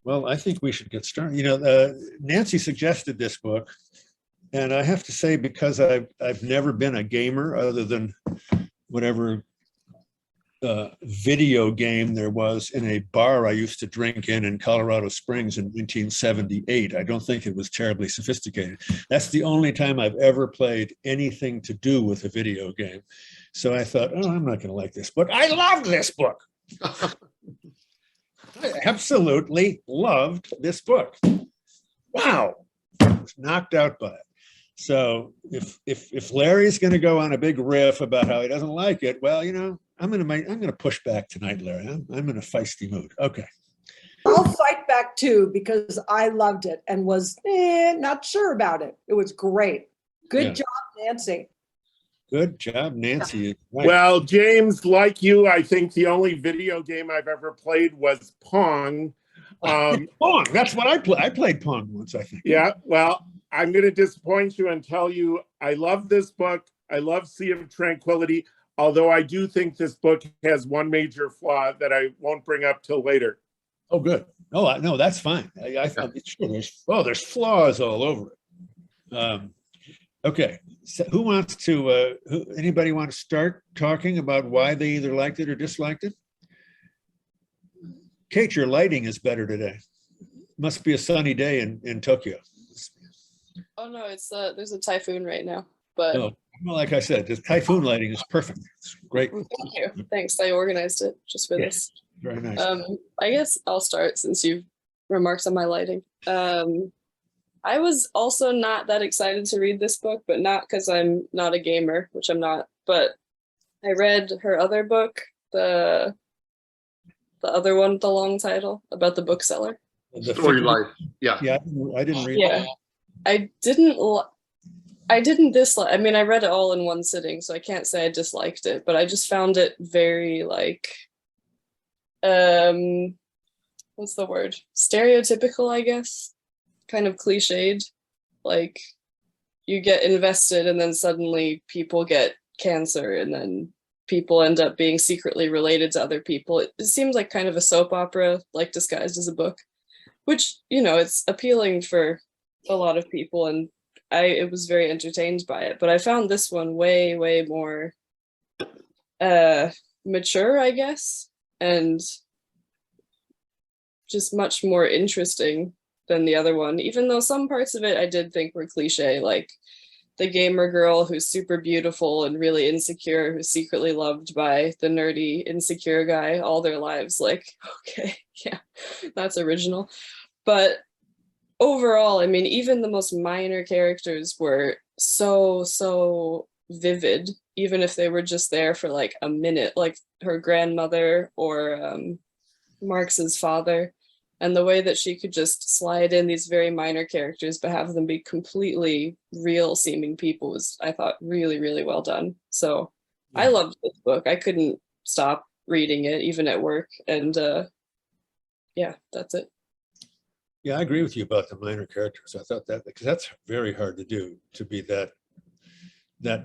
Well, I think we should get started. Nancy suggested this book, and I have to say, because I've never been a gamer other than whatever video game there was in a bar I used to drink in Colorado Springs in 1978. I don't think it was terribly sophisticated. That's the only time I've ever played anything to do with a video game. So I thought, oh, I'm not going to like this book. I loved this book. I absolutely loved this book. Wow. I was knocked out by it. So if Larry's going to go on a big riff about how he doesn't like it, well, I'm going to push back tonight, Larry. I'm in a feisty mood. Okay. I'll fight back too, because I loved it and was not sure about it. It was great. Good job, Nancy. Good job, Nancy. Right. Well, James, like you, I think the only video game I've ever played was Pong. Pong, that's what I played. I played Pong once, I think. Yeah, well, I'm going to disappoint you and tell you I love this book. I love Sea of Tranquility, although I do think this book has one major flaw that I won't bring up till later. Oh, good. Oh, no, that's fine. I thought, sure, there's flaws all over it. Okay, so who wants to, anybody want to start talking about why they either liked it or disliked it? Kate, your lighting is better today. Must be a sunny day in Tokyo. Oh no, it's there's a typhoon right now, but well, like I said, the typhoon lighting is perfect. It's great. Thank you. Thanks. I organized it just for this. Very nice. I guess I'll start since you've remarked on my lighting. I was also not that excited to read this book, but not because I'm not a gamer, which I'm not, but I read her other book, the other one with the long title about the bookseller. The Story Life. Yeah. Yeah, I didn't read that. I didn't dislike, I mean, I read it all in one sitting, so I can't say I disliked it, but I just found it very like, what's the word? Stereotypical, I guess. Kind of cliched. Like, you get invested and then suddenly people get cancer and then people end up being secretly related to other people. It seems like kind of a soap opera, like disguised as a book, which, it's appealing for a lot of people, and I was very entertained by it. But I found this one way, way more mature, I guess, and just much more interesting than the other one, even though some parts of it I did think were cliche, like the gamer girl who's super beautiful and really insecure, who's secretly loved by the nerdy, insecure guy all their lives. Like, okay, yeah, that's original. But overall, I mean, even the most minor characters were so vivid, even if they were just there for like a minute, like her grandmother or Marx's father. And the way that she could just slide in these very minor characters, but have them be completely real seeming people was, I thought, really, really well done. So I loved this book. I couldn't stop reading it, even at work. And yeah, that's it. Yeah, I agree with you about the minor characters. I thought that, because that's very hard to do, to be that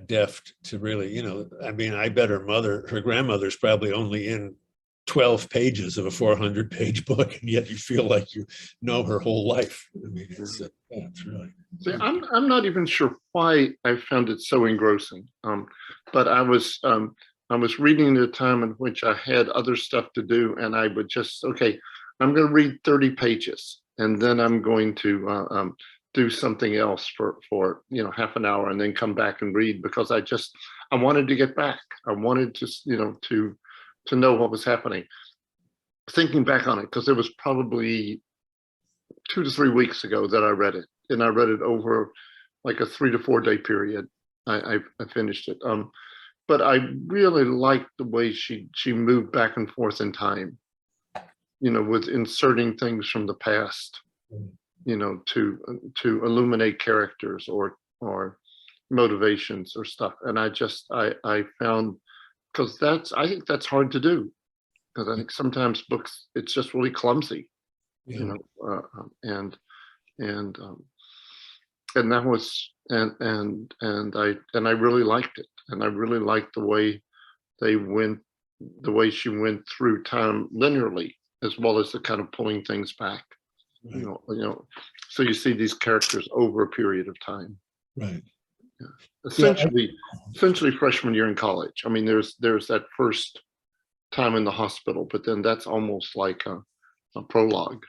deft to really, I mean, I bet her grandmother's probably only in 12 pages of a 400-page book, and yet you feel like you know her whole life. I mean, it's really. See, I'm not even sure why I found it so engrossing. But I was reading at a time in which I had other stuff to do, and I would just, okay, I'm going to read 30 pages, and then I'm going to do something else for half an hour, and then come back and read, because I wanted to get back. I wanted to know what was happening. Thinking back on it, because it was probably 2 to 3 weeks ago that I read it, and I read it over like a 3 to 4 day period. I finished it. But I really liked the way she moved back and forth in time, with inserting things from the past, to illuminate characters or motivations or stuff. And I found, because I think that's hard to do, because I think sometimes books, it's just really clumsy, and that was, and I really liked it, and I really liked the way she went through time linearly, as well as the kind of pulling things back. you know, so you see these characters over a period of time. Right. Essentially freshman year in college. I mean, there's that first time in the hospital, but then that's almost like a prologue.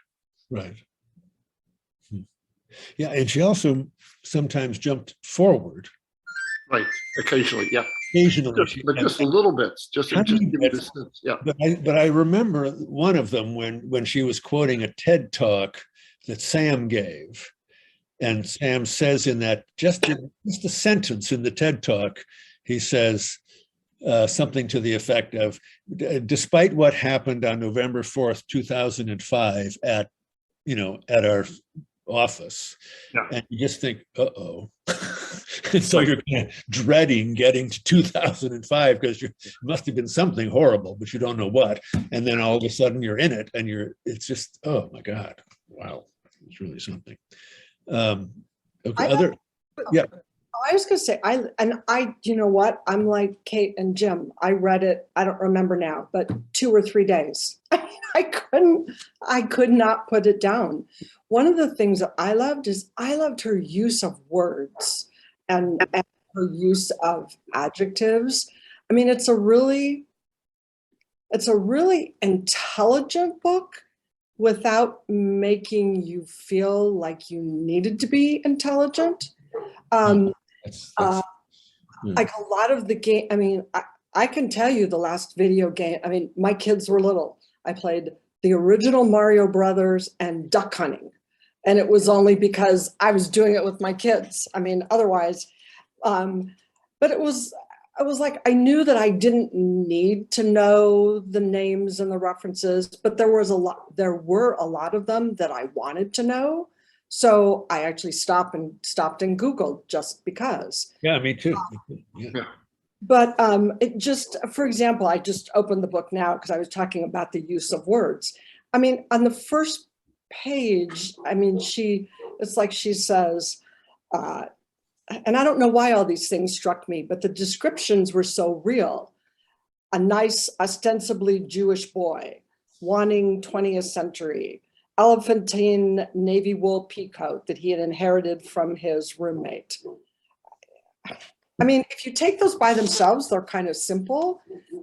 Right. Yeah, and she also sometimes jumped forward. Right, occasionally, yeah. Occasionally, But just little bits, just to give you the sense, yeah. But I remember one of them when she was quoting a TED talk that Sam gave, and Sam says in that just a sentence in the TED talk, he says something to the effect of, despite what happened on November 4th, 2005 at our office, and you just think, uh-oh. And so you're kind of dreading getting to 2005 because it must have been something horrible, but you don't know what. And then all of a sudden you're in it, and it's just, oh my God, wow, it's really something. Okay, yeah. I was going to say, you know what? I'm like Kate and Jim. I read it, I don't remember now, but 2 or 3 days. I could not put it down. One of the things that I loved is I loved her use of words and her use of adjectives. I mean, it's a really intelligent book without making you feel like you needed to be intelligent. Like a lot of the game, I mean, I can tell you the last video game, I mean, my kids were little. I played the original Mario Brothers and duck hunting. And it was only because I was doing it with my kids. I mean, otherwise, but it was like, I knew that I didn't need to know the names and the references, but there were a lot of them that I wanted to know. So I actually stopped and Googled just because. Yeah, me too. Yeah. But it just, for example, I just opened the book now because I was talking about the use of words. I mean, on the first page, I mean, it's like she says, and I don't know why all these things struck me, but the descriptions were so real. A nice, ostensibly Jewish boy, wanting 20th century, elephantine navy wool peacoat that he had inherited from his roommate. I mean, if you take those by themselves, they're kind of simple,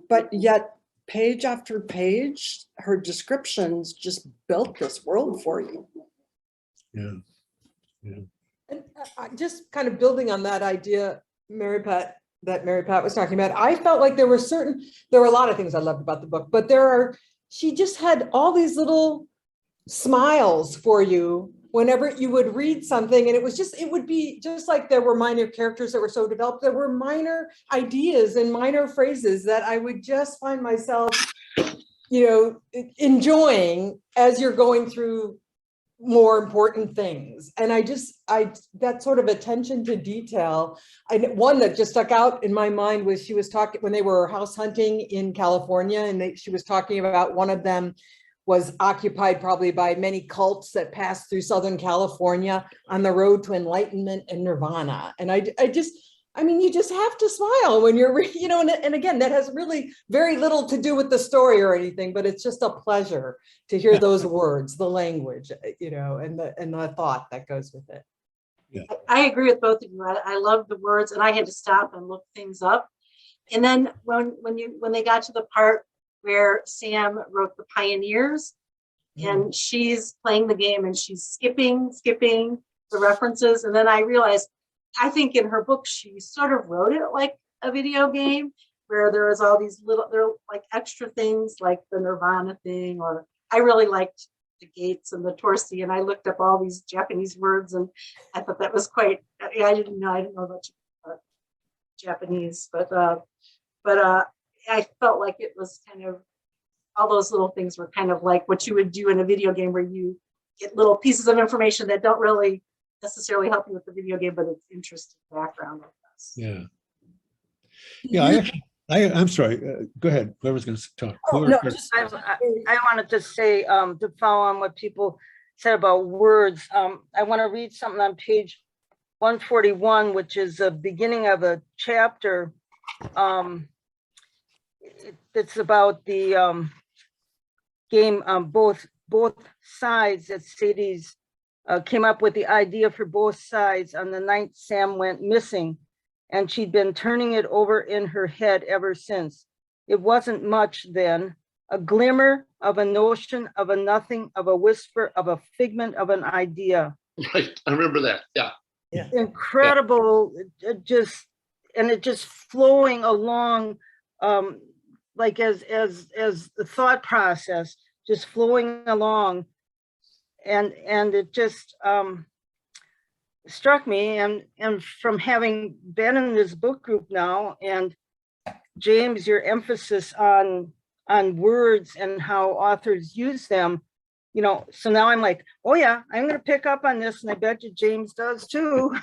but yet page after page, her descriptions just built this world for you. Yeah. And just kind of building on that idea, Mary Pat was talking about, I felt like there were a lot of things I loved about the book, but she just had all these little smiles for you whenever you would read something, and it would be just like there were minor characters that were so developed. There were minor ideas and minor phrases that I would just find myself, enjoying as you're going through more important things. And that sort of attention to detail. One that just stuck out in my mind was she was talking when they were house hunting in California, and she was talking about one of them was occupied probably by many cults that passed through Southern California on the road to enlightenment and nirvana. And you just have to smile when you're, and again, that has really very little to do with the story or anything, but it's just a pleasure to hear those words, the language, and the thought that goes with it. Yeah. I agree with both of you. I love the words, and I had to stop and look things up. And then when they got to the part where Sam wrote the pioneers, and she's playing the game and she's skipping the references. And then I realized, I think in her book, she sort of wrote it like a video game where there was all these they're like extra things like the Nirvana thing, or I really liked the gates and the torsi. And I looked up all these Japanese words, and I thought that was quite, I didn't know about Japanese, but I felt like it was kind of, all those little things were kind of like what you would do in a video game where you get little pieces of information that don't really necessarily help you with the video game, but it's interesting background with us. Yeah. Yeah, I'm sorry. Go ahead. Whoever's going to talk. I wanted to say, to follow on what people said about words, I want to read something on page 141, which is the beginning of a chapter. It's about the game, both both sides, that Sadie's came up with the idea for both sides on the night Sam went missing, and she'd been turning it over in her head ever since. It wasn't much then, a glimmer of a notion, of a nothing, of a whisper, of a figment of an idea. Right, I remember that, yeah. Incredible, it just flowing along, like as the thought process just flowing along, and it just struck me, and from having been in this book group now, and James, your emphasis on words and how authors use them, you know, so now I'm like, oh yeah, I'm going to pick up on this, and I bet you James does too.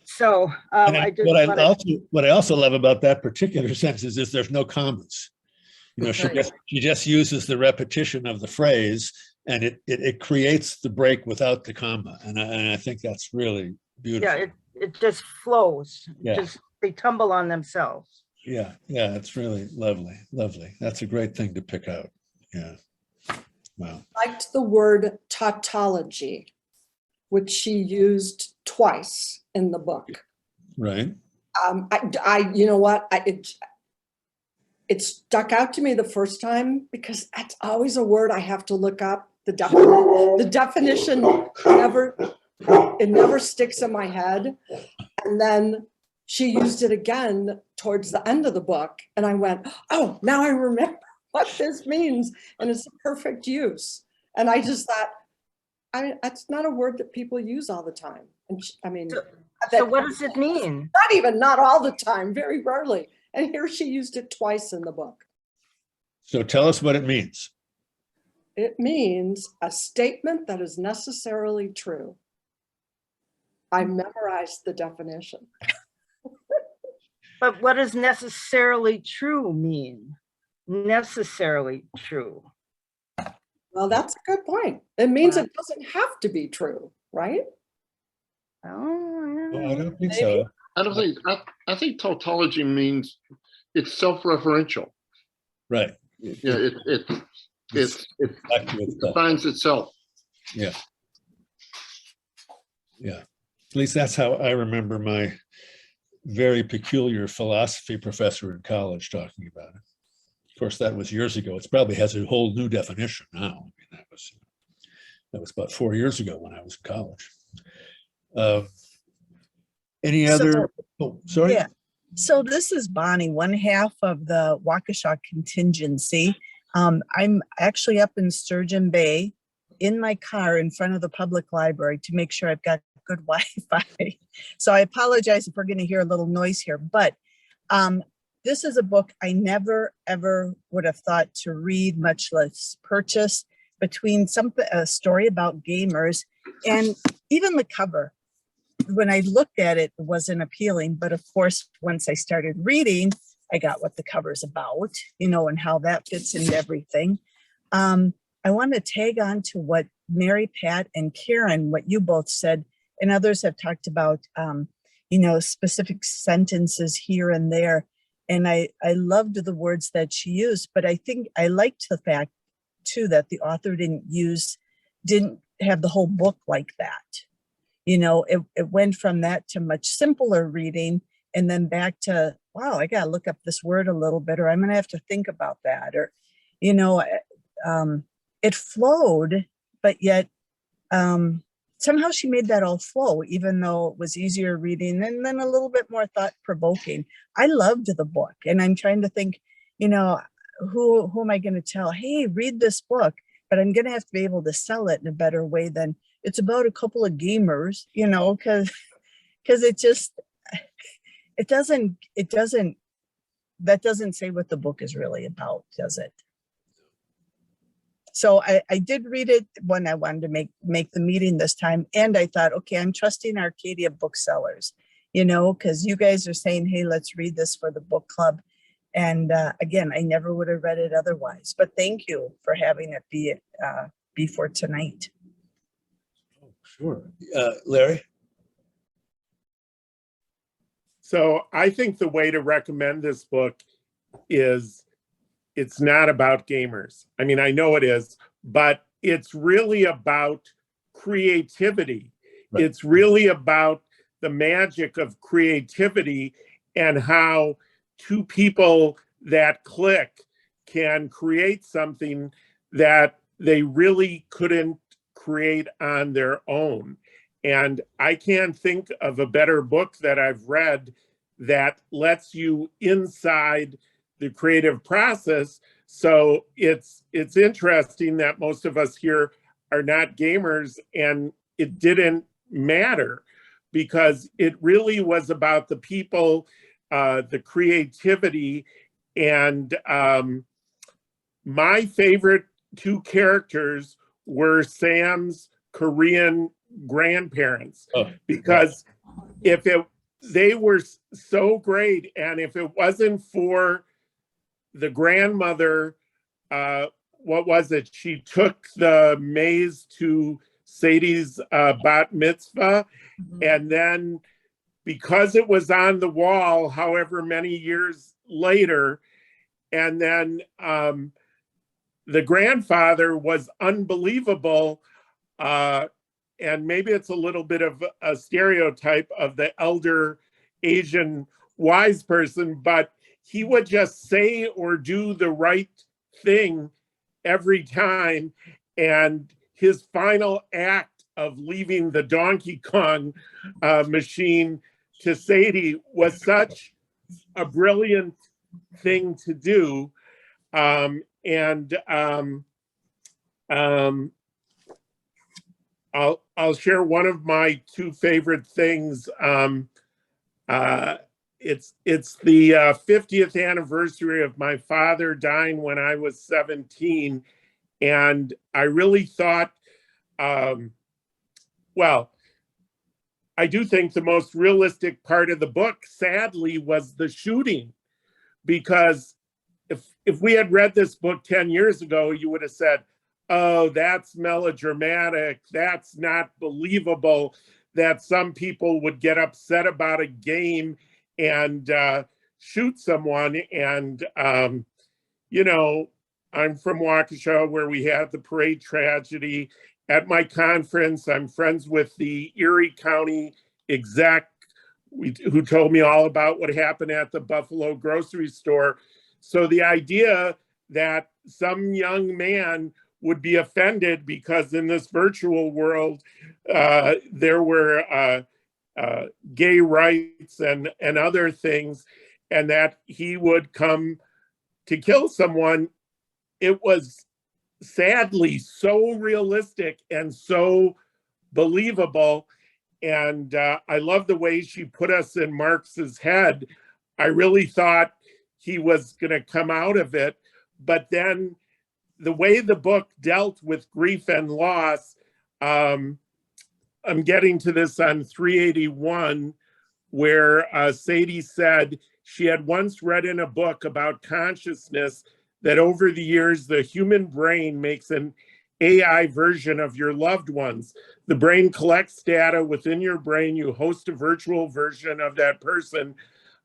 So what I also love about that particular sentence is there's no commas. You know, she just uses the repetition of the phrase, and it creates the break without the comma, and I think that's really beautiful. Yeah, it just flows. Yeah. They tumble on themselves. Yeah, it's really lovely. That's a great thing to pick out. Yeah. Wow. I liked the word tautology, which she used twice in the book. Right. You know what? It stuck out to me the first time because that's always a word I have to look up. The definition never sticks in my head. And then she used it again towards the end of the book, and I went, oh, now I remember what this means, and it's a perfect use. And I just thought, that's not a word that people use all the time. And so what does it mean? Not all the time, very rarely. And here she used it twice in the book. So tell us what it means. It means a statement that is necessarily true. I memorized the definition. But what does necessarily true mean? Necessarily true. Well, that's a good point. It means it doesn't have to be true, right? Oh, I don't think so. I think tautology means it's self-referential. Right. Yeah, it defines itself. Yeah. At least that's how I remember my very peculiar philosophy professor in college talking about it. Of course, that was years ago. It probably has a whole new definition now. I mean, that was about 4 years ago when I was in college. Any other? Oh, sorry. Yeah. So this is Bonnie, one half of the Waukesha contingency. I'm actually up in Sturgeon Bay in my car in front of the public library to make sure I've got good Wi-Fi. So I apologize if we're going to hear a little noise here, but this is a book I never, ever would have thought to read, much less purchase, between a story about gamers and even the cover. When I looked at it, it wasn't appealing, but of course, once I started reading, I got what the cover's about, and how that fits into everything. I want to tag on to what Mary, Pat, and Karen, what you both said, and others have talked about, specific sentences here and there. And I loved the words that she used, but I think I liked the fact too that the author didn't have the whole book like that. It went from that to much simpler reading, and then back to, wow, I got to look up this word a little bit, or I'm going to have to think about that. Or, it flowed, but yet somehow she made that all flow, even though it was easier reading and then a little bit more thought provoking. I loved the book, and I'm trying to think, who am I going to tell? Hey, read this book, but I'm going to have to be able to sell it in a better way than it's about a couple of gamers, because that doesn't say what the book is really about, does it? So I did read it when I wanted to make the meeting this time. And I thought, okay, I'm trusting Arcadia Booksellers, because you guys are saying, hey, let's read this for the book club. And again, I never would have read it otherwise, but thank you for having it be for tonight. Oh, sure. Larry? So I think the way to recommend this book is it's not about gamers. I mean, I know it is, but it's really about creativity. Right. It's really about the magic of creativity and how two people that click can create something that they really couldn't create on their own. And I can't think of a better book that I've read that lets you inside the creative process. So it's interesting that most of us here are not gamers, and it didn't matter because it really was about the people, the creativity, and my favorite two characters were Sam's Korean grandparents, because if they were so great, and if it wasn't for the grandmother, what was it? She took the maize to Sadie's bat mitzvah, and then because it was on the wall, however many years later, and then the grandfather was unbelievable. And maybe it's a little bit of a stereotype of the elder Asian wise person, but he would just say or do the right thing every time. And his final act of leaving the Donkey Kong machine to Sadie was such a brilliant thing to do. I'll share one of my two favorite things. It's the 50th anniversary of my father dying when I was 17, and I really thought, well, I do think the most realistic part of the book, sadly, was the shooting, because if we had read this book 10 years ago, you would have said, oh, that's melodramatic, that's not believable, that some people would get upset about a game and shoot someone. And, you know, I'm from Waukesha, where we had the parade tragedy. At my conference, I'm friends with the Erie County exec who told me all about what happened at the Buffalo grocery store. So the idea that some young man would be offended because in this virtual world, there were gay rights and other things, and that he would come to kill someone, it was sadly so realistic and so believable. And I love the way she put us in Marx's head. I really thought he was going to come out of it, but then the way the book dealt with grief and loss, I'm getting to this on 381, where Sadie said she had once read in a book about consciousness that over the years, the human brain makes an AI version of your loved ones. The brain collects data within your brain. You host a virtual version of that person.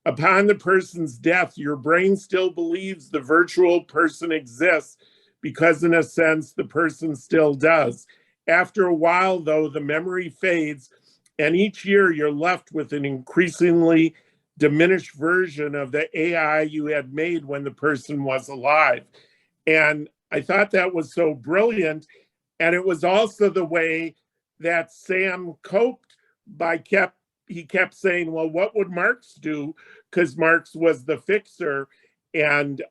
Upon the person's death, your brain still believes the virtual person exists, because in a sense, the person still does. After a while, though, the memory fades, and each year you're left with an increasingly diminished version of the AI you had made when the person was alive. And I thought that was so brilliant. And it was also the way that Sam coped by he kept saying, well, what would Marx do? Because Marx was the fixer. And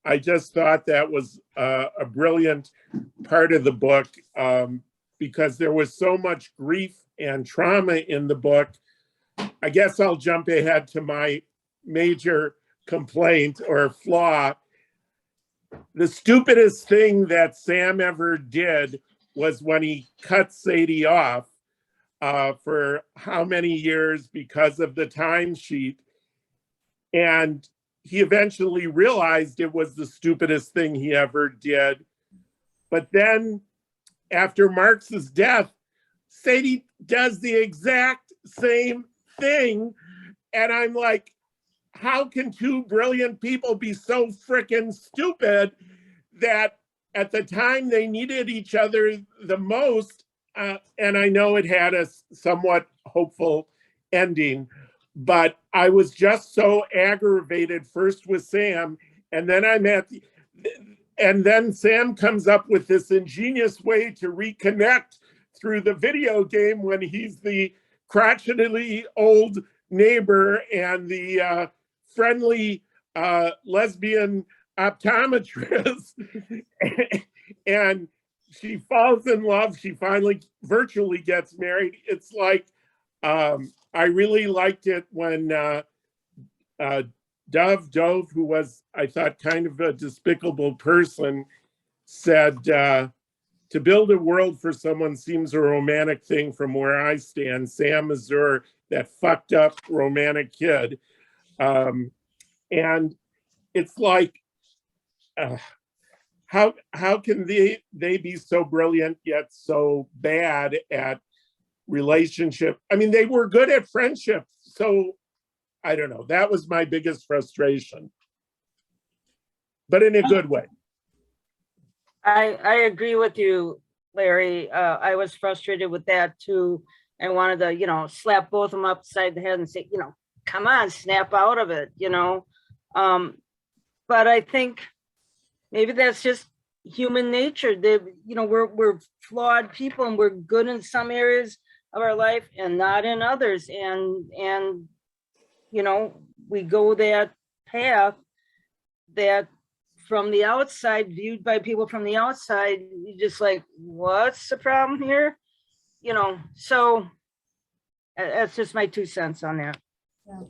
I just thought that was a brilliant part of the book, because there was so much grief and trauma in the book. I guess I'll jump ahead to my major complaint or flaw. The stupidest thing that Sam ever did was when he cut Sadie off for how many years because of the timesheet. And he eventually realized it was the stupidest thing he ever did. But then after Marx's death, Sadie does the exact same thing. And I'm like, how can two brilliant people be so freaking stupid that at the time they needed each other the most, and I know it had a somewhat hopeful ending, but I was just so aggravated first with Sam, and then and then Sam comes up with this ingenious way to reconnect through the video game when he's the crotchetily old neighbor and the friendly lesbian optometrist. And she falls in love. She finally virtually gets married. It's like, I really liked it when Dove, who was, I thought, kind of a despicable person, said, to build a world for someone seems a romantic thing from where I stand. Sam is that fucked up romantic kid. And it's like, how can they be so brilliant yet so bad at relationship? I mean, they were good at friendship. So I don't know. That was my biggest frustration, but in a good way. I agree with you, Larry. I was frustrated with that too. I wanted to, slap both of them upside the head and say, come on, snap out of it, But I think maybe that's just human nature. We're flawed people, and we're good in some areas of our life and not in others. And we go that path that from the outside, viewed by people from the outside, you just like, what's the problem here? So that's just my 2 cents on that. Yeah.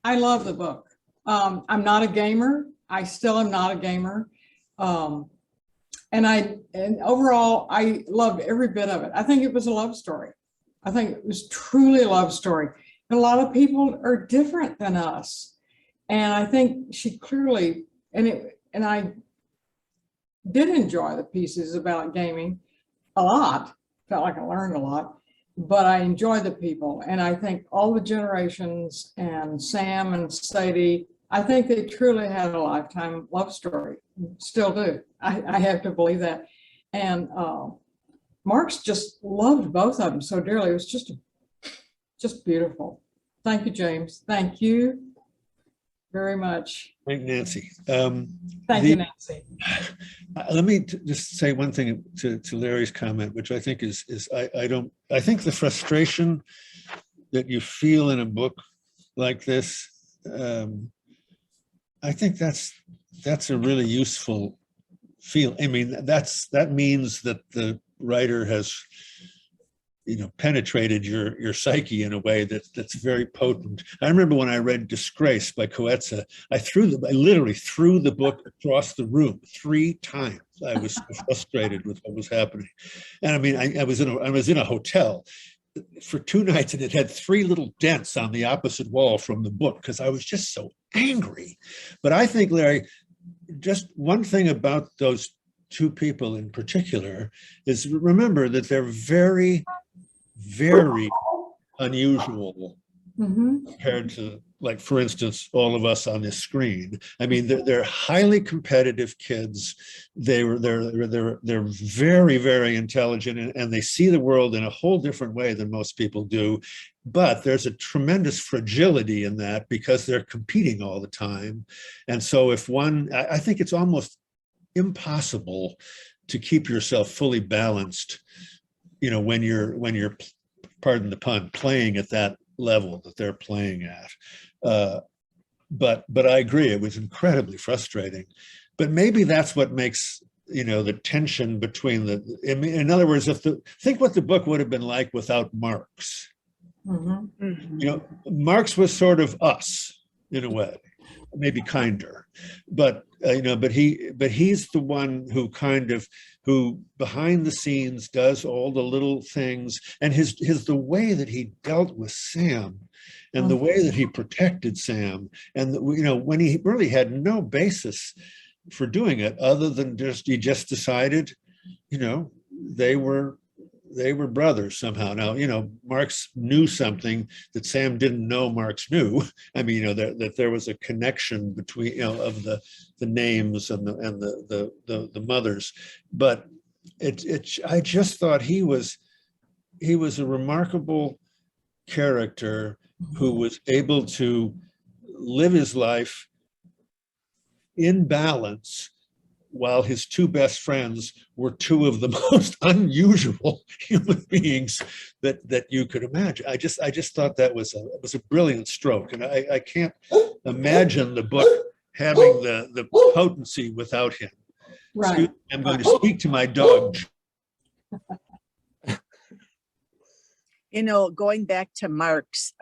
I love the book. I'm not a gamer. I still am not a gamer. And overall, I loved every bit of it. I think it was a love story. I think it was truly a love story. And a lot of people are different than us. And I think she clearly, and I did enjoy the pieces about gaming a lot. Felt like I learned a lot, but I enjoy the people. And I think all the generations and Sam and Sadie, I think they truly had a lifetime love story. Still do. I have to believe that. And Marx just loved both of them so dearly. It was just beautiful. Thank you, James. Thank you very much. Thank Nancy. Thank you, Nancy. Let me just say one thing to Larry's comment, which I think is I think the frustration that you feel in a book like this, I think that's a really useful feel. I mean, that means that the writer has, penetrated your psyche in a way that's very potent. I remember when I read Disgrace by Coetza, I literally threw the book across the room 3 times. I was so frustrated with what was happening. And I mean, I was in a hotel for 2 nights, and it had 3 little dents on the opposite wall from the book because I was just so angry. But I think, Larry, just one thing about those 2 people in particular is remember that they're very, very unusual compared to, like, for instance, all of us on this screen. I mean, they're highly competitive kids. They're very, very intelligent, and they see the world in a whole different way than most people do. But there's a tremendous fragility in that because they're competing all the time. And so I think it's almost impossible to keep yourself fully balanced, when you're, pardon the pun, playing at that level that they're playing at. But I agree, it was incredibly frustrating. But maybe that's what makes, the tension between in other words, think what the book would have been like without Marx. Marx was sort of us in a way, maybe kinder, but he's the one who behind the scenes does all the little things, and the way that he dealt with Sam and the way that he protected Sam, and when he really had no basis for doing it other than he just decided, they were brothers somehow. Now, Marx knew something that Sam didn't know Marx knew. I mean, that there was a connection between, of the names and the mothers. But I just thought he was a remarkable character who was able to live his life in balance, while his two best friends were two of the most unusual human beings that you could imagine. I just thought that was a brilliant stroke, and I can't imagine the book having the potency without him. Right. I'm going to speak to my dog. Going back to Marx,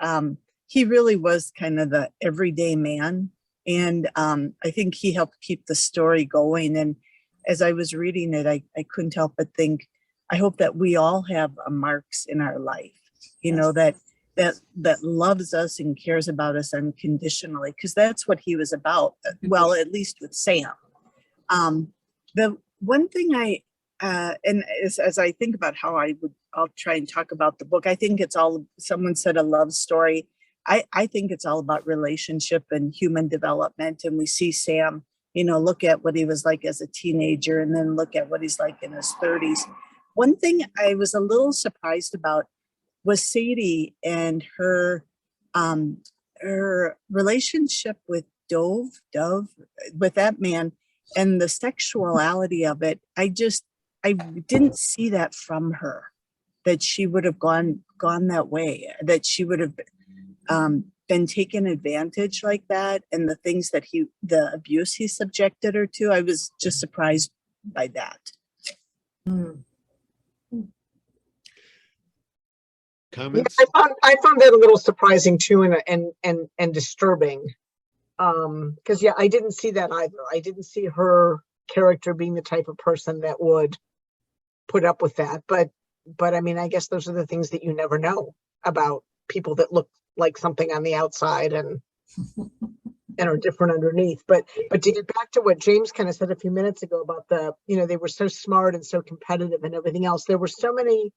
he really was kind of the everyday man. And I think he helped keep the story going. And as I was reading it, I couldn't help but think, I hope that we all have a Marx in our life, that loves us and cares about us unconditionally, because that's what he was about. Well, at least with Sam. The one thing and as I think about how I'll try and talk about the book, I think it's all, someone said a love story. I think it's all about relationship and human development. And we see Sam, look at what he was like as a teenager and then look at what he's like in his 30s. One thing I was a little surprised about was Sadie and her relationship with Dove, with that man, and the sexuality of it. I didn't see that from her, that she would have gone that way, that she would have been taken advantage like that, and the things that the abuse he subjected her to. I was just surprised by that. Comments? Yeah, I found that a little surprising too, and disturbing. Because I didn't see that either. I didn't see her character being the type of person that would put up with that. But I mean, I guess those are the things that you never know about people that look like something on the outside and are different underneath. But to get back to what James kind of said a few minutes ago about they were so smart and so competitive and everything else. There were so many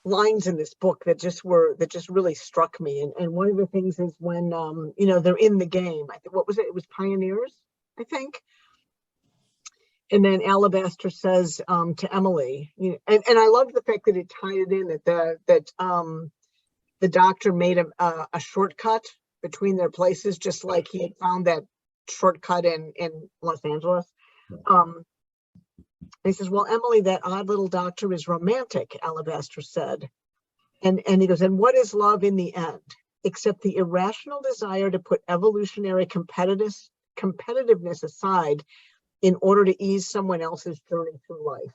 lines in this book that just really struck me. And one of the things is when they're in the game. I think, what was it? It was Pioneers, I think. And then Alabaster says to Emily, and I love the fact that it tied it in that the doctor made a shortcut between their places, just like he had found that shortcut in Los Angeles. He says, well, Emily, that odd little doctor is romantic, Alabaster said. And he goes, and what is love in the end, except the irrational desire to put evolutionary competitiveness aside in order to ease someone else's journey through life?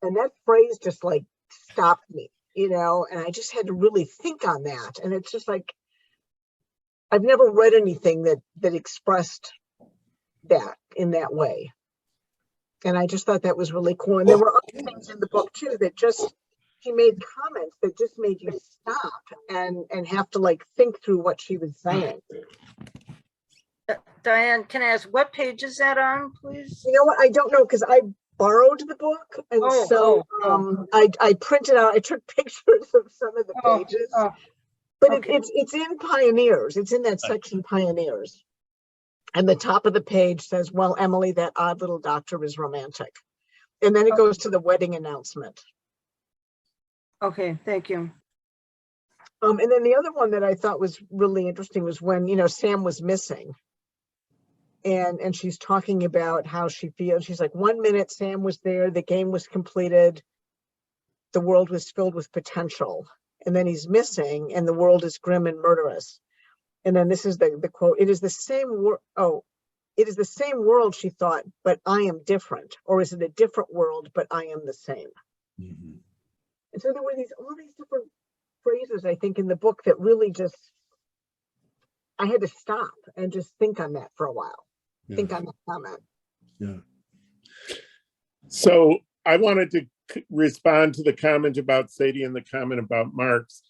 And that phrase just like stopped me, and I just had to really think on that. And it's just like, I've never read anything that expressed that in that way. And I just thought that was really cool. And there were other things in the book too that she made comments that just made you stop and have to like think through what she was saying. Diane, can I ask, what page is that on, please? You know what? I don't know, because I borrowed the book, and I printed out. I took pictures of some of the pages, but okay. It's in Pioneers. It's in that section, Pioneers, and the top of the page says, "Well, Emily, that odd little doctor is romantic," and then it goes to the wedding announcement. Okay, thank you. And then the other one that I thought was really interesting was when Sam was missing. And she's talking about how she feels. She's like, 1 minute Sam was there, the game was completed, the world was filled with potential, and then he's missing and the world is grim and murderous. And then this is the quote, it is the same world, she thought, but I am different. Or is it a different world, but I am the same? Mm-hmm. And so there were all these different phrases, I think, in the book that really just, I had to stop and just think on that for a while. Yeah. Think on that comment. Yeah. So I wanted to respond to the comment about Sadie and the comment about Marx.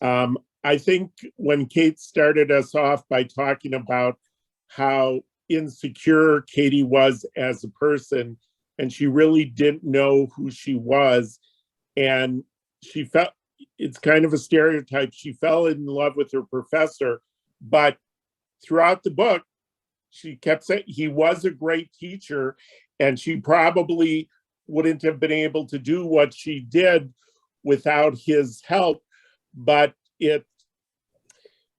I think when Kate started us off by talking about how insecure Katie was as a person and she really didn't know who she was. And she felt, it's kind of a stereotype, she fell in love with her professor, but throughout the book, she kept saying he was a great teacher, and she probably wouldn't have been able to do what she did without his help. But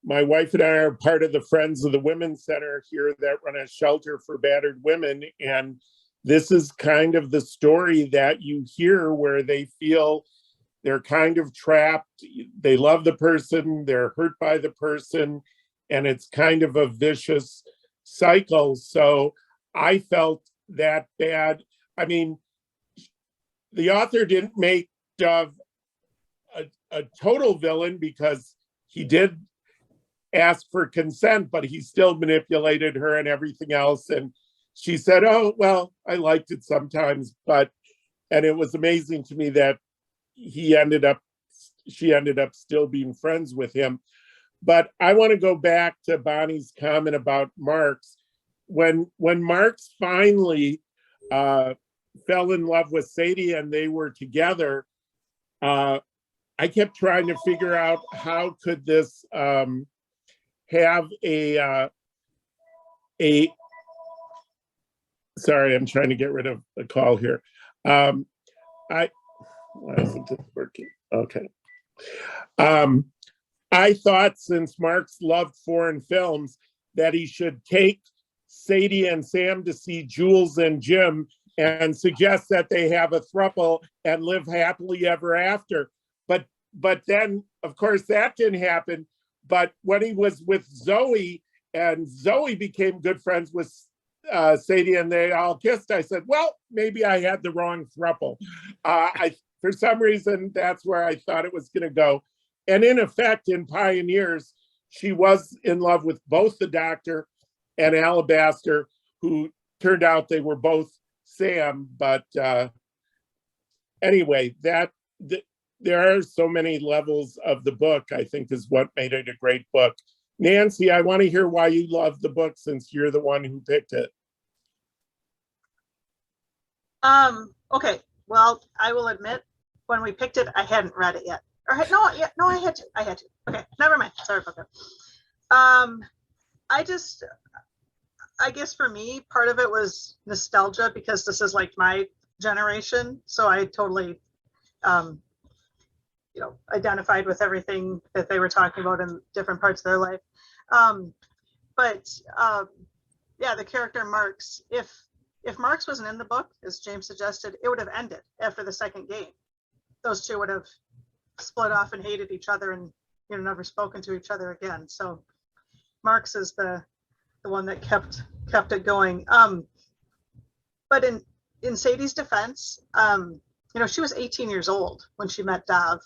my wife and I are part of the Friends of the Women's Center here that run a shelter for battered women. And this is kind of the story that you hear where they feel they're kind of trapped. They love the person, they're hurt by the person, and it's kind of a vicious cycle. So I felt that bad. I mean, the author didn't make Dove a total villain, because he did ask for consent, but he still manipulated her and everything else. And she said, oh, well, I liked it sometimes, and it was amazing to me that she ended up still being friends with him. But I want to go back to Bonnie's comment about Marx. When Marx finally fell in love with Sadie and they were together, I kept trying to figure out how could this have a sorry, I'm trying to get rid of the call here. Why isn't it working? Okay. I thought, since Marx loved foreign films, that he should take Sadie and Sam to see Jules and Jim and suggest that they have a throuple and live happily ever after. But then, of course, that didn't happen. But when he was with Zoe, and Zoe became good friends with Sadie, and they all kissed, I said, well, maybe I had the wrong throuple. For some reason, that's where I thought it was going to go. And in effect, in Pioneers, she was in love with both the doctor and Alabaster, who turned out they were both Sam. But anyway, there are so many levels of the book, I think, is what made it a great book. Nancy, I want to hear why you love the book, since you're the one who picked it. Okay, well, I will admit, when we picked it, I hadn't read it yet. Or no, I had to. Okay, never mind. Sorry about that. I guess for me, part of it was nostalgia, because this is like my generation. So I totally, identified with everything that they were talking about in different parts of their life. Yeah, the character Marx, if Marx wasn't in the book, as James suggested, it would have ended after the second game. Those two would have split off and hated each other and never spoken to each other again. So Marx is the one that kept it going. But in Sadie's defense, she was 18 years old when she met Dov,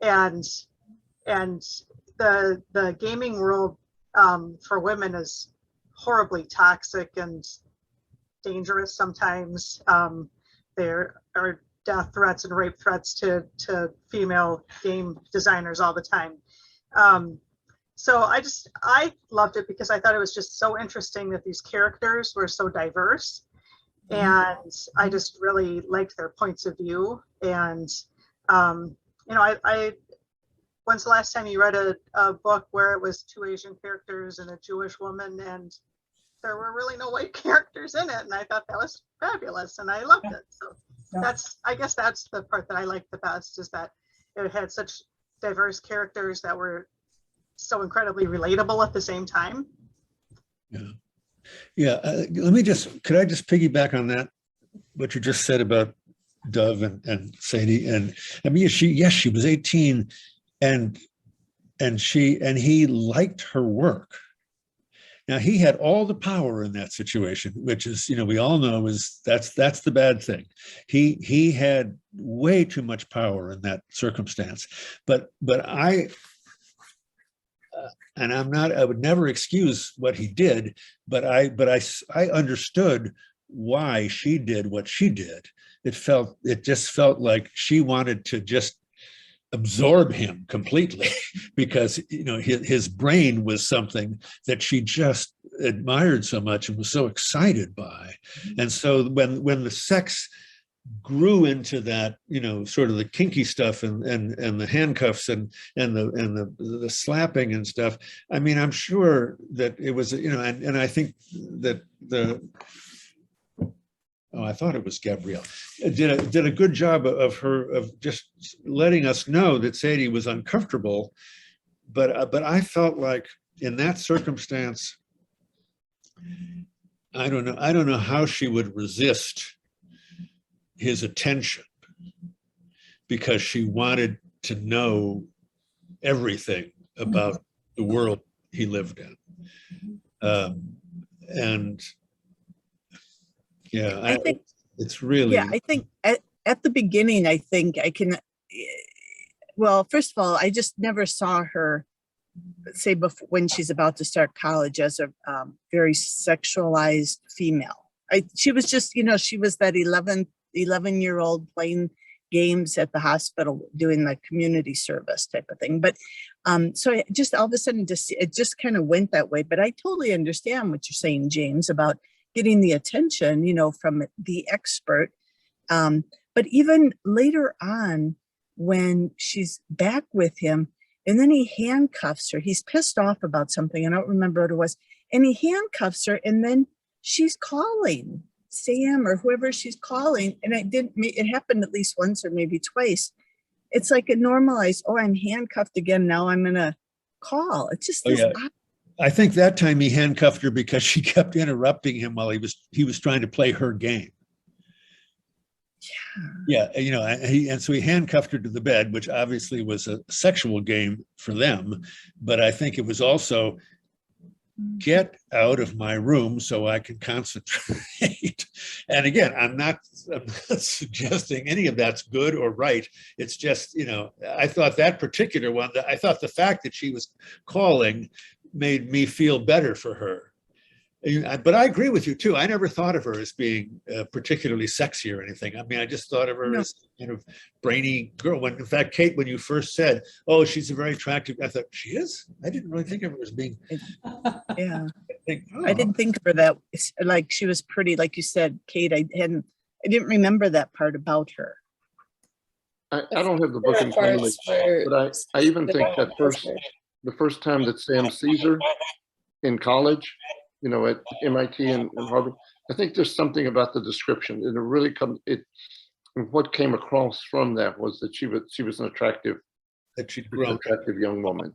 and the gaming world for women is horribly toxic and dangerous sometimes. There are death threats and rape threats to female game designers all the time. So I loved it, because I thought it was just so interesting that these characters were so diverse, and I just really liked their points of view. And when's the last time you read a book where it was two Asian characters and a Jewish woman, and there were really no white characters in it? And I thought that was fabulous, and I loved it. So I guess that's the part that I liked the best, is that it had such diverse characters that were so incredibly relatable at the same time. Yeah. Could I just piggyback on that, what you just said about Dove and Sadie? And I mean, she was 18, and he liked her work. Now, he had all the power in that situation, which is, we all know that's the bad thing. He had way too much power in that circumstance. But I would never excuse what he did, but I understood why she did what she did. It just felt like she wanted to just absorb him completely, because his brain was something that she just admired so much and was so excited by. And so when the sex grew into that, you know, sort of the kinky stuff and the handcuffs and the slapping and stuff, I mean, I'm sure that it was, you know, and I think that I thought it was Gabrielle, did a good job of just letting us know that Sadie was uncomfortable, but I felt like in that circumstance, I don't know how she would resist his attention, because she wanted to know everything about the world he lived in. And yeah, I think it's really, yeah, I think at the beginning, I think I can, well, first of all, I just never saw her, say, before, when she's about to start college, as a very sexualized female. She was just, you know, she was that 11-year-old playing games at the hospital, doing the community service type of thing. But so I just all of a sudden, it just kind of went that way. But I totally understand what you're saying, James, about getting the attention, you know, from the expert. But even later on, when she's back with him, and then he handcuffs her, he's pissed off about something, I don't remember what it was, and he handcuffs her, and then she's calling Sam or whoever she's calling, and it happened at least once or maybe twice. It's like a normalized, oh, I'm handcuffed again, now I'm gonna call. It's just this. I think that time he handcuffed her because she kept interrupting him while he was trying to play her game. Yeah, you know, and so he handcuffed her to the bed, which obviously was a sexual game for them. But I think it was also, get out of my room so I can concentrate. And again, I'm not suggesting any of that's good or right. It's just, you know, I thought that particular one, I thought the fact that she was calling made me feel better for her. But I agree with you too. I never thought of her as being particularly sexy or anything. I mean, I just thought of her as kind of brainy girl. When in fact, Kate, when you first said, "Oh, she's a very attractive," I thought, "She is." I didn't really think of her as being. Yeah, I didn't think of her that like she was pretty, like you said, Kate. I didn't remember that part about her. I don't have the book in front of me, but I even think that the first time that Sam sees her in college, you know, at MIT and Harvard, I think there's something about the description, and it really comes. What came across from that was that she was an attractive, attractive young woman.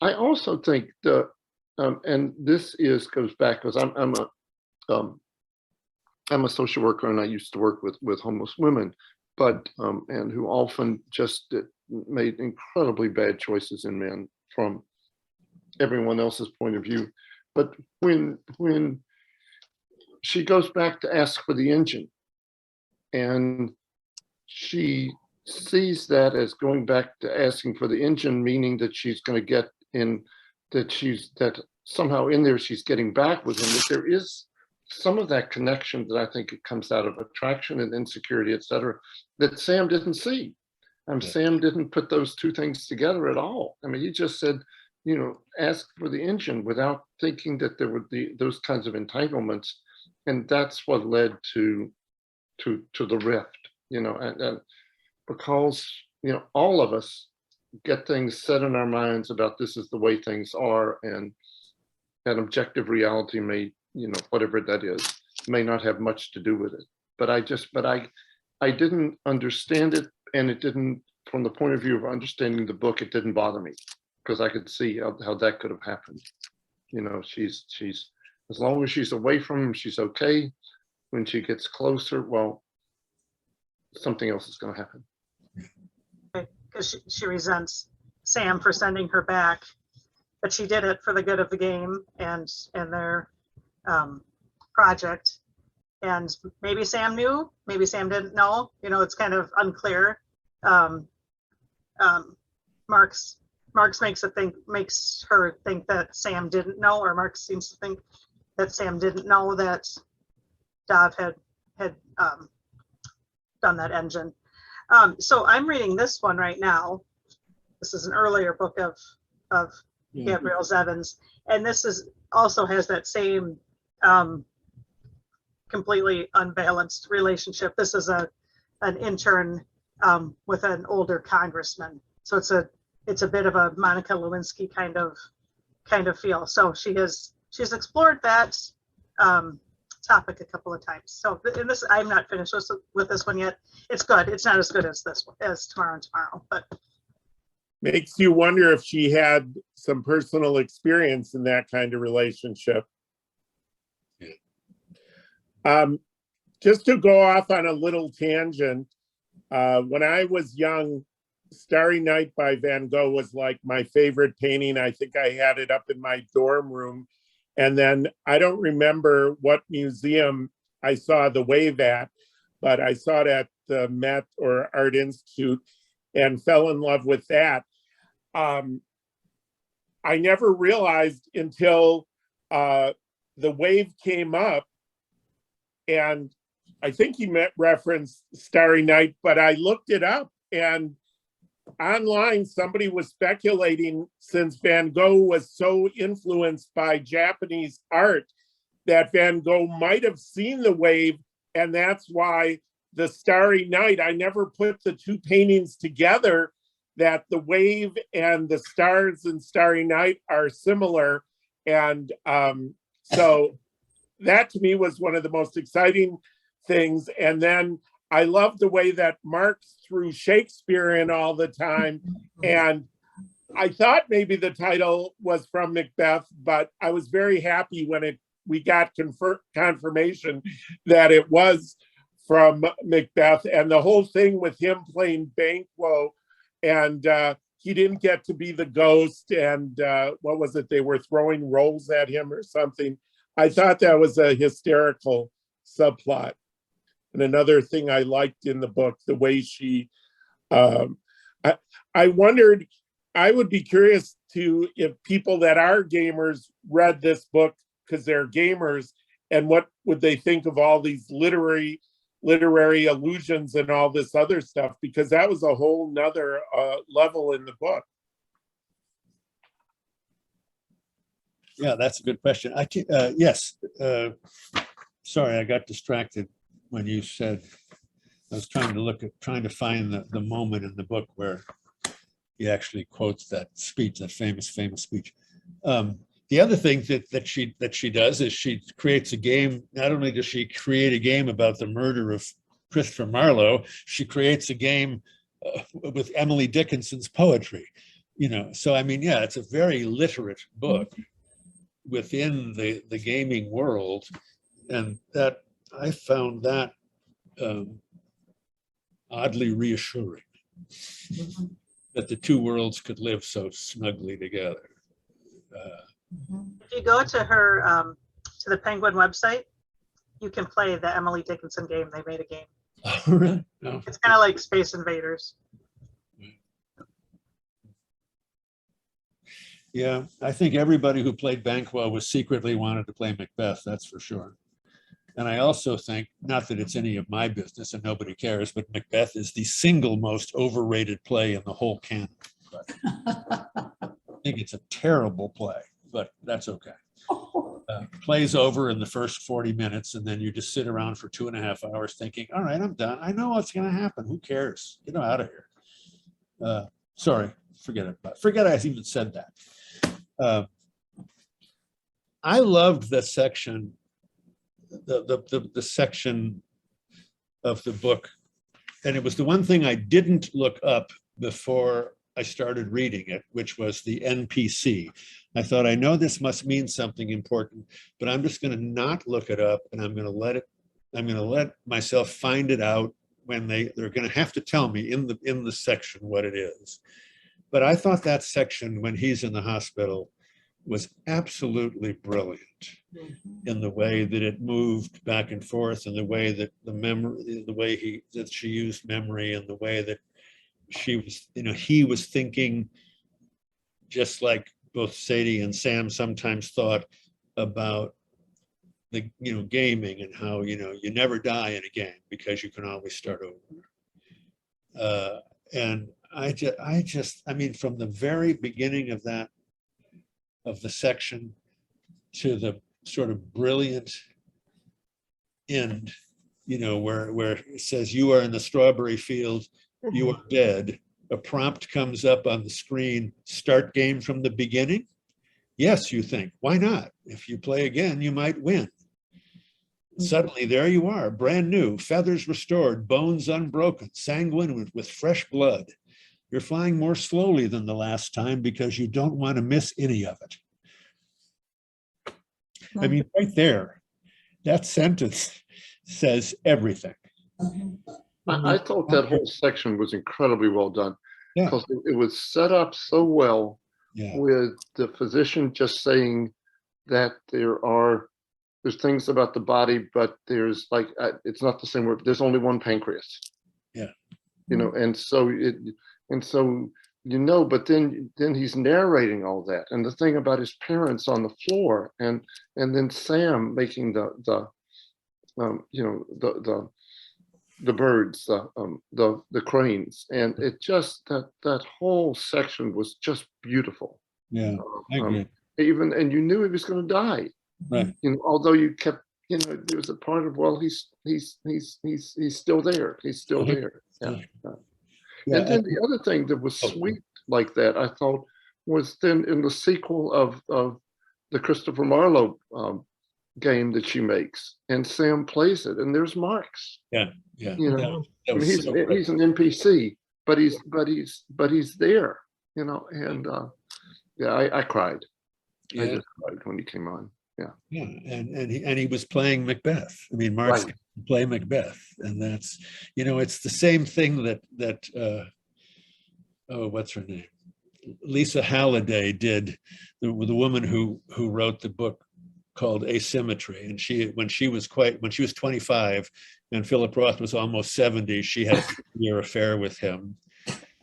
I also think and this goes back, because I'm a social worker, and I used to work with homeless women, but and who often just made incredibly bad choices in men from everyone else's point of view. But when she goes back to ask for the engine, and she sees that as going back to asking for the engine, meaning that she's going to get in, that somehow in there she's getting back with him, that there is some of that connection that I think it comes out of attraction and insecurity, etc., that Sam didn't see. Sam didn't put those two things together at all. I mean, he just said, you know, ask for the engine, without thinking that there would be those kinds of entanglements. And that's what led to the rift, you know, and because, you know, all of us get things set in our minds about this is the way things are, and that objective reality may, you know, whatever that is, may not have much to do with it. But I didn't understand it, and it didn't, from the point of view of understanding the book, it didn't bother me, because I could see how that could have happened. You know, she's as long as she's away from him, she's okay. When she gets closer, well, something else is going to happen. Because she resents Sam for sending her back, but she did it for the good of the game and their project. And maybe Sam knew, maybe Sam didn't know. You know, it's kind of unclear. Marx makes her think that Sam didn't know, or Marx seems to think that Sam didn't know that Dav had done that engine. So I'm reading this one right now. This is an earlier book of Gabrielle Zevins. And this is also has that same completely unbalanced relationship. This is an intern with an older congressman. So it's a bit of a Monica Lewinsky kind of feel. So she's explored that topic a couple of times. So in this, I'm not finished with this one yet. It's good. It's not as good as this one, as Tomorrow and Tomorrow, but Makes you wonder if she had some personal experience in that kind of relationship. Just to go off on a little tangent, when I was young, Starry Night by Van Gogh was like my favorite painting. I think I had it up in my dorm room. And then I don't remember what museum I saw the wave at, but I saw it at the Met or Art Institute and fell in love with that. I never realized until the wave came up, and I think he referenced Starry Night, but I looked it up, and online somebody was speculating, since Van Gogh was so influenced by Japanese art, that Van Gogh might have seen the wave, and that's why the Starry Night, I never put the two paintings together, that the wave and the stars in Starry Night are similar. And so that to me was one of the most exciting things. And then I love the way that Marx threw Shakespeare in all the time. And I thought maybe the title was from Macbeth, but I was very happy when we got confirmation that it was from Macbeth. And the whole thing with him playing Banquo, and he didn't get to be the ghost, and what was it, they were throwing rolls at him or something. I thought that was a hysterical subplot. And another thing I liked in the book, the way she, I wondered, I would be curious to, if people that are gamers read this book because they're gamers, and what would they think of all these literary allusions and all this other stuff, because that was a whole nother level in the book. Yeah, that's a good question. Yes. Sorry, I got distracted when you said, I was trying to find the moment in the book where he actually quotes that speech, that famous speech. The other thing that she does is she creates a game. Not only does she create a game about the murder of Christopher Marlowe, she creates a game with Emily Dickinson's poetry. So I mean, yeah, it's a very literate book within the gaming world, and that I found that oddly reassuring, that the two worlds could live so snugly together. If you go to her, to the Penguin website, you can play the Emily Dickinson game. They made a game. Oh, really? No. It's kind of like Space Invaders. Yeah, I think everybody who played Banquo was secretly wanted to play Macbeth, that's for sure. And I also think, not that it's any of my business and nobody cares, but Macbeth is the single most overrated play in the whole canon. But I think it's a terrible play, but that's okay. Plays over in the first 40 minutes, and then you just sit around for 2.5 hours thinking, all right, I'm done. I know what's going to happen. Who cares? Get out of here. Sorry, forget it. Forget I even said that. I loved the section, the section of the book, and it was the one thing I didn't look up before I started reading it, which was the NPC. I thought, I know this must mean something important, but I'm just going to not look it up, and I'm going to let myself find it out when they're going to have to tell me in the section what it is. But I thought that section when he's in the hospital was absolutely brilliant in the way that it moved back and forth, and the way that that she used memory, and the way that she was, he was thinking, just like both Sadie and Sam sometimes thought about the, gaming, and how, you never die in a game because you can always start over. And I mean, from the very beginning of that of the section to the sort of brilliant end, you know, where it says, "You are in the strawberry field, you are dead." A prompt comes up on the screen, "Start game from the beginning." Yes, you think, why not? If you play again, you might win. Suddenly, there you are, brand new, feathers restored, bones unbroken, sanguine with fresh blood. You're flying more slowly than the last time because you don't want to miss any of it. I mean, right there, that sentence says everything. I thought that whole section was incredibly well done, Yeah. because it was set up so well, Yeah. with the physician just saying that there's things about the body, but there's like, it's not the same word, there's only one pancreas. Yeah. You know, and so you know, but then he's narrating all that, and the thing about his parents on the floor, and then Sam making the you know, the birds, the cranes, and it just that whole section was just beautiful. Yeah, I agree. Even, and you knew he was going to die. Right. You know, although you kept, you know, there was a part of, well, he's still there. He's still there. Yeah. Yeah, And then the other thing that was sweet like that, I thought, was then in the sequel of the Christopher Marlowe game that she makes, and Sam plays it, and there's Marx. Yeah, yeah. You know, that I mean, was so great. he's an NPC, but he's there. You know, and yeah, I cried. Yeah. I just cried when he came on. Yeah. Yeah, and he was playing Macbeth. I mean, Marx Right. can play Macbeth, and that's, you know, it's the same thing that oh, what's her name? Lisa Halliday did, the woman who wrote the book called Asymmetry, and when she was 25 and Philip Roth was almost 70, she had a 3-year affair with him.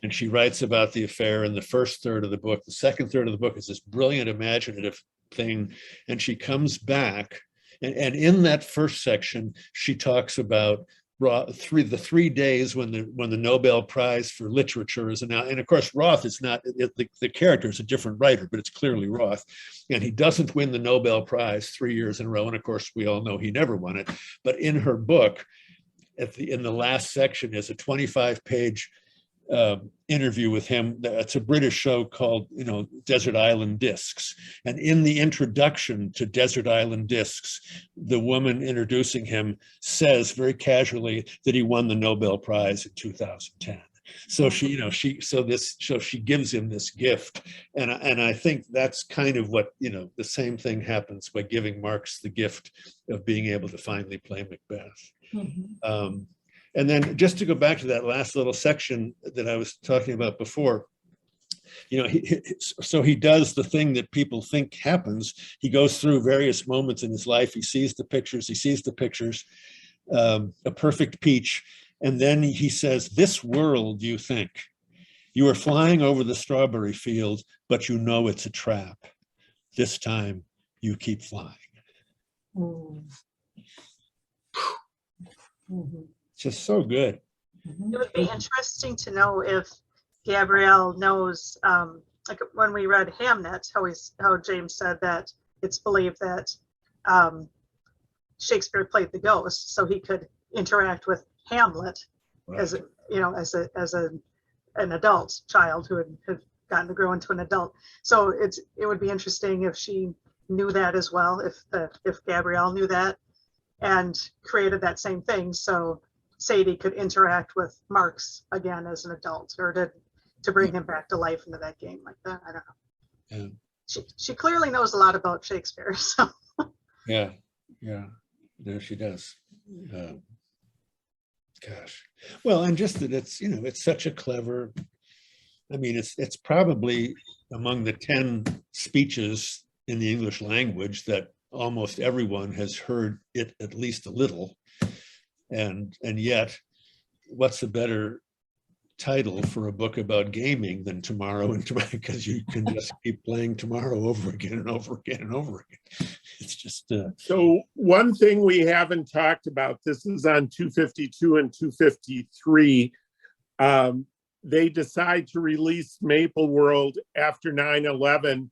And she writes about the affair in the first third of the book. The second third of the book is this brilliant imaginative thing. And she comes back, and in that first section, she talks about the 3 days when the Nobel Prize for Literature is announced. And of course, Roth is not, the character is a different writer, but it's clearly Roth. And he doesn't win the Nobel Prize 3 years in a row. And of course, we all know he never won it. But in her book, in the last section is a 25-page interview with him. It's a British show called, you know, Desert Island Discs. And in the introduction to Desert Island Discs, the woman introducing him says very casually that he won the Nobel Prize in 2010. So she gives him this gift. And I think that's kind of what, you know, the same thing happens by giving Marx the gift of being able to finally play Macbeth. And then just to go back to that last little section that I was talking about before, you know, so he does the thing that people think happens. He goes through various moments in his life. He sees the pictures, a perfect peach. And then he says, "This world, you think, you are flying over the strawberry field, but you know it's a trap. This time you keep flying." Just so good. It would be interesting to know if Gabrielle knows, like when we read Hamnet, how James said that it's believed that Shakespeare played the ghost, so he could interact with Hamlet as an adult child who had gotten to grow into an adult. So it would be interesting if she knew that as well, if Gabrielle knew that and created that same thing. So Sadie could interact with Marx again as an adult, or to bring him back to life into that game like that. I don't know. Yeah. She clearly knows a lot about Shakespeare. So Yeah. No, she does. Gosh. Well, and just that it's, you know, it's such a clever, I mean, it's probably among the 10 speeches in the English language that almost everyone has heard it at least a little. And yet, what's a better title for a book about gaming than Tomorrow and Tomorrow? Because you can just keep playing Tomorrow over again and over again and over again. It's just So one thing we haven't talked about, this is on 252 and 253. They decide to release Maple World after 9/11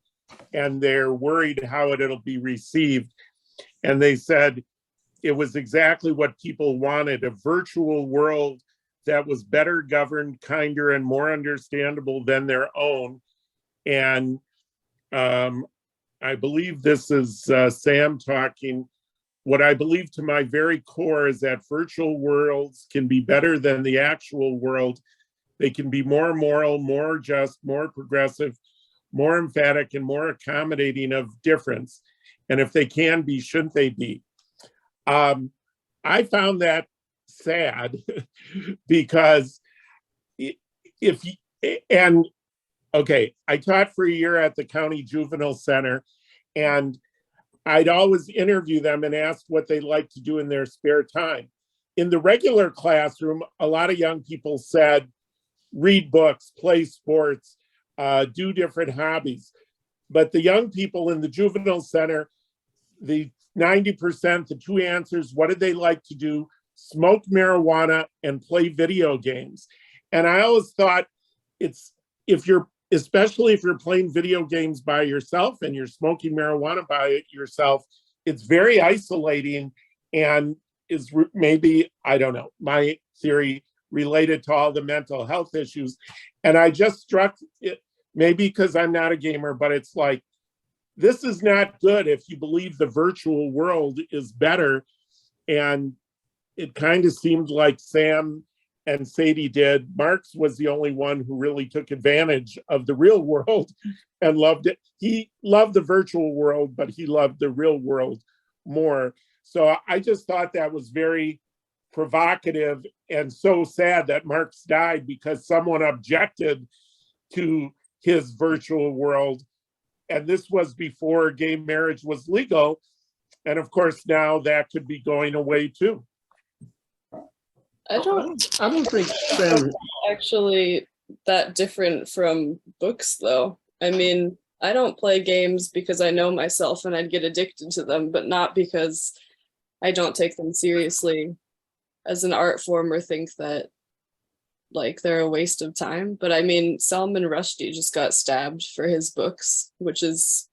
and they're worried how it'll be received. And they said it was exactly what people wanted, a virtual world that was better governed, kinder, and more understandable than their own. And I believe this is Sam talking. What I believe to my very core is that virtual worlds can be better than the actual world. They can be more moral, more just, more progressive, more emphatic, and more accommodating of difference. And if they can be, shouldn't they be? I found that sad because okay, I taught for a year at the county juvenile center, and I'd always interview them and ask what they like to do in their spare time. In the regular classroom, a lot of young people said, read books, play sports, do different hobbies. But the young people in the juvenile center, the 90%, the two answers, what did they like to do? Smoke marijuana and play video games. And I always thought especially if you're playing video games by yourself and you're smoking marijuana by yourself, it's very isolating and is maybe, I don't know, my theory related to all the mental health issues. And I just struck it, maybe because I'm not a gamer, but it's like, this is not good if you believe the virtual world is better. And it kind of seemed like Sam and Sadie did. Marx was the only one who really took advantage of the real world and loved it. He loved the virtual world, but he loved the real world more. So I just thought that was very provocative and so sad that Marx died because someone objected to his virtual world. And this was before gay marriage was legal. And of course, now that could be going away too. I don't think Sam Actually that different from books though. I mean, I don't play games because I know myself and I'd get addicted to them, but not because I don't take them seriously as an art form or think that like they're a waste of time. But I mean, Salman Rushdie just got stabbed for his books, which is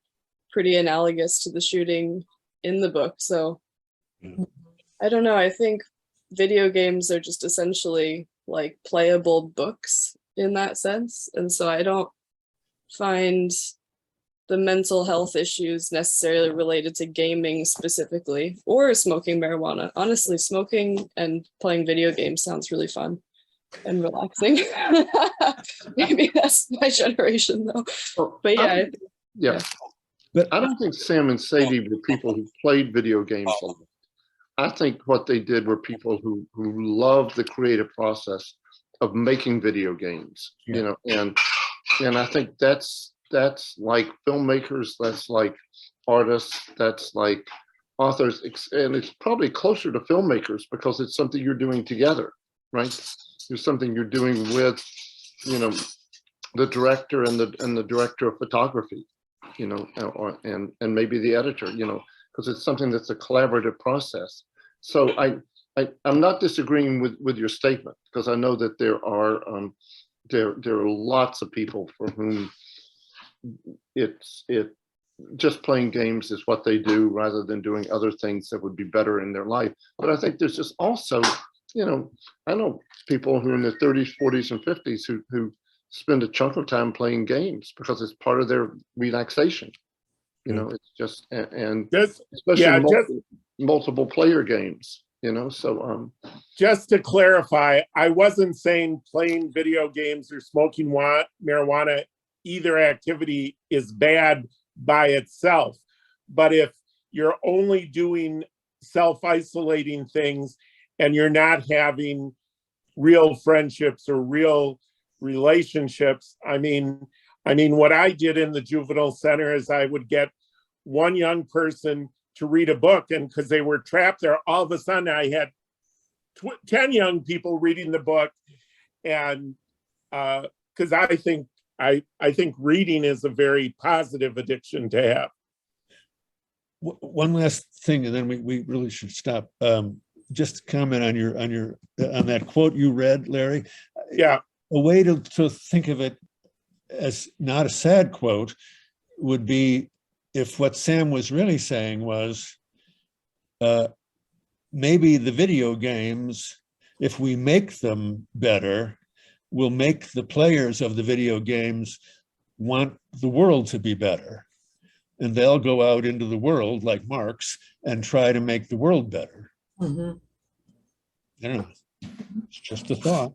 pretty analogous to the shooting in the book. So I don't know. I think video games are just essentially like playable books in that sense. And so I don't find the mental health issues necessarily related to gaming specifically or smoking marijuana. Honestly, smoking and playing video games sounds really fun and relaxing. Maybe that's my generation though. But yeah. Yeah. But I don't think Sam and Sadie were people who played video games a lot. I think what they did were people who loved the creative process of making video games, you know, and I think that's like filmmakers, that's like artists, that's like authors, and it's probably closer to filmmakers because it's something you're doing together, right? It's something you're doing with, you know, the director and the director of photography, you know, and maybe the editor, you know, because it's something that's a collaborative process. So I'm not disagreeing with your statement because I know that there are lots of people for whom it just playing games is what they do rather than doing other things that would be better in their life. But I think there's just also, you know, I know people who are in their 30s, 40s, and 50s who spend a chunk of time playing games because it's part of their relaxation. You know, it's just, and especially multiple player games, you know, so. Just to clarify, I wasn't saying playing video games or smoking marijuana, either activity is bad by itself. But if you're only doing self-isolating things and you're not having real friendships or real relationships, I mean, what I did in the juvenile center is I would get one young person to read a book, and because they were trapped there, all of a sudden I had 10 young people reading the book, and because I think reading is a very positive addiction to have. One last thing, and then we really should stop. Just comment on that quote you read, Larry. Yeah, a way to think of it as not a sad quote would be if what Sam was really saying was maybe the video games, if we make them better, will make the players of the video games want the world to be better. And they'll go out into the world like Marx and try to make the world better. Mhm. I don't know. It's just a thought.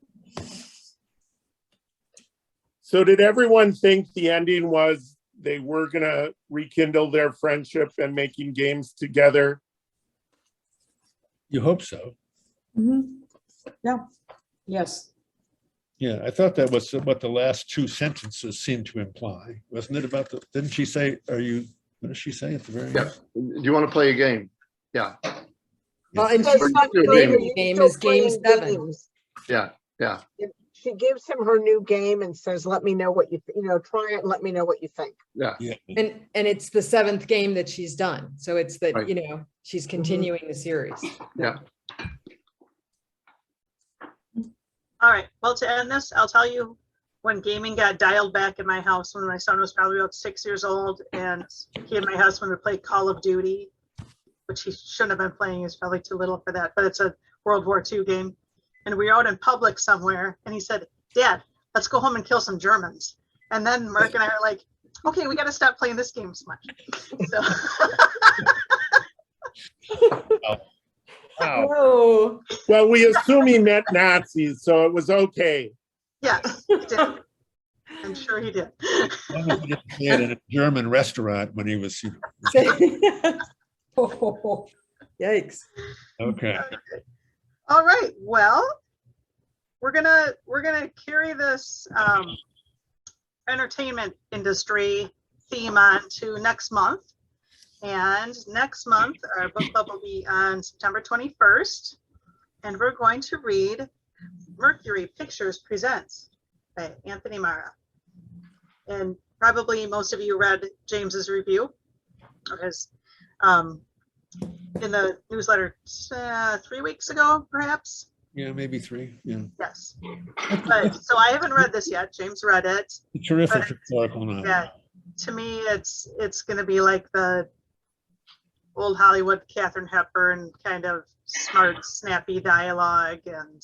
So did everyone think the ending was they were gonna rekindle their friendship and making games together? You hope so. Mhm. Yeah, yes. Yeah, I thought that was what the last two sentences seemed to imply, wasn't it? About the, didn't she say, what does she say at the very Yeah. end? Do you want to play a game? Yeah, Well, and Says she's something, the name "Are of the you game still is Game playing 7. games?" yeah, yeah. She gives him her new game and says, let me know what try it and let me know what you think. Yeah. And it's the 7th game that she's done. So it's that, Right. she's continuing the series. Yeah. All right, well, to end this, I'll tell you when gaming got dialed back in my house when my son was probably about 6 years old, and he and my husband would play Call of Duty, which he shouldn't have been playing. He's probably too little for that, but it's a World War II game. And we were out in public somewhere, and he said, Dad, let's go home and kill some Germans. And then Mark and I are like, okay, we got to stop playing this game so much. So. Wow. Whoa. Well, we assume he meant Nazis, so it was okay. Yes, he did. I'm sure he did. He didn't say it in a German restaurant when he was, Oh, yikes. okay. All right, well, we're gonna carry this entertainment industry theme on to next month. And next month, our book club will be on September 21st. And we're going to read Mercury Pictures Presents by Anthony Mara. And probably most of you read James's review of his in the newsletter 3 weeks ago, perhaps. Yeah, maybe 3. Yeah. Yes. But so I haven't read this yet. James read it. A terrific historical novel. Yeah. To me, it's going to be like the old Hollywood Katharine Hepburn kind of smart, snappy dialogue. And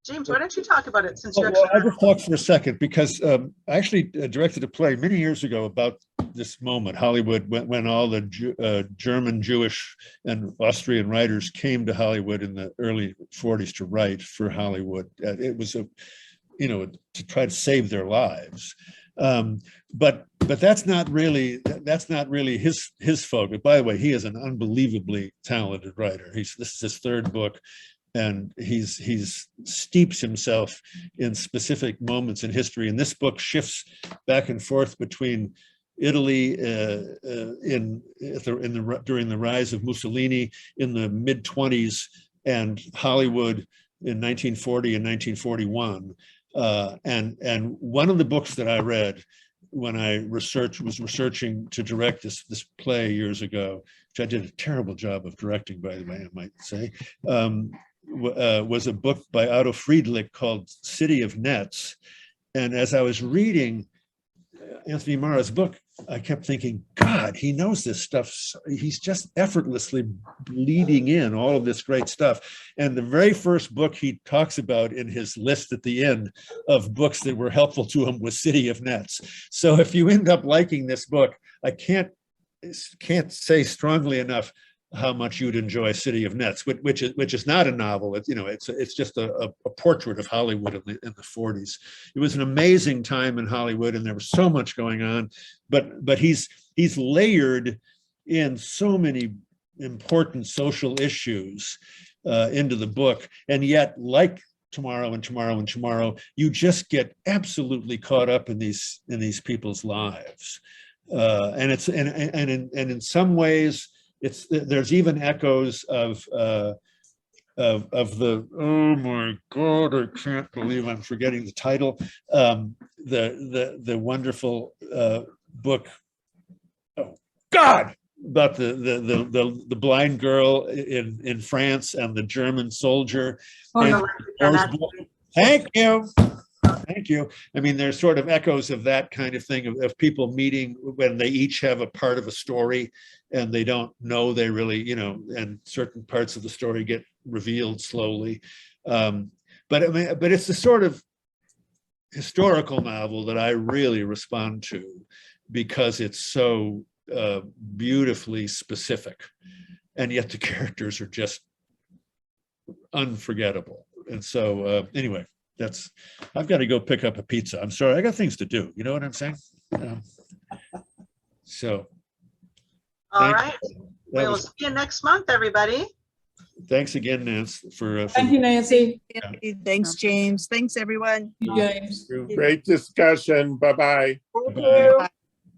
James, why don't you talk about it since you Well, actually I'll just talk for a second because I actually directed a play many years ago about this moment, Hollywood, when all the German, Jewish, and Austrian writers came to Hollywood in the early 40s to write for Hollywood. It was to try to save their lives. But that's not really his focus. By the way, he is an unbelievably talented writer. This is his 3rd book, and he's steeps himself in specific moments in history. And this book shifts back and forth between Italy during the rise of Mussolini in the mid-20s and Hollywood in 1940 and 1941. And one of the books that I read when I was researching to direct this play years ago, which I did a terrible job of directing, by the way, I might say, was a book by Otto Friedrich called City of Nets. And as I was reading Anthony Mara's book, I kept thinking, God, he knows this stuff. He's just effortlessly bleeding in all of this great stuff. And the very first book he talks about in his list at the end of books that were helpful to him was City of Nets. So if you end up liking this book, I can't say strongly enough how much you'd enjoy City of Nets, which is not a novel. It's just a portrait of Hollywood in the 40s. It was an amazing time in Hollywood, and there was so much going on. But he's layered in so many important social issues into the book, and yet, like Tomorrow and Tomorrow and Tomorrow, you just get absolutely caught up in these people's lives, and in some ways. There's even echoes of the, oh my God, I can't believe I'm forgetting the title, the wonderful book, oh God, about the blind girl in France and the German soldier. Oh, no, Thank you. Thank you. I mean, there's sort of echoes of that kind of thing of people meeting when they each have a part of a story and they don't know they really, you know, and certain parts of the story get revealed slowly. But I mean, but it's the sort of historical novel that I really respond to because it's so beautifully specific, and yet the characters are just unforgettable. And so anyway, I've got to go pick up a pizza. I'm sorry, I got things to do. You know what I'm saying? So. All right. We'll see you next month, everybody. Thanks again, Nancy, for Thank you, Nancy. Thanks, James. Thanks, everyone. James. Great discussion. Bye-bye. Thank you. Bye.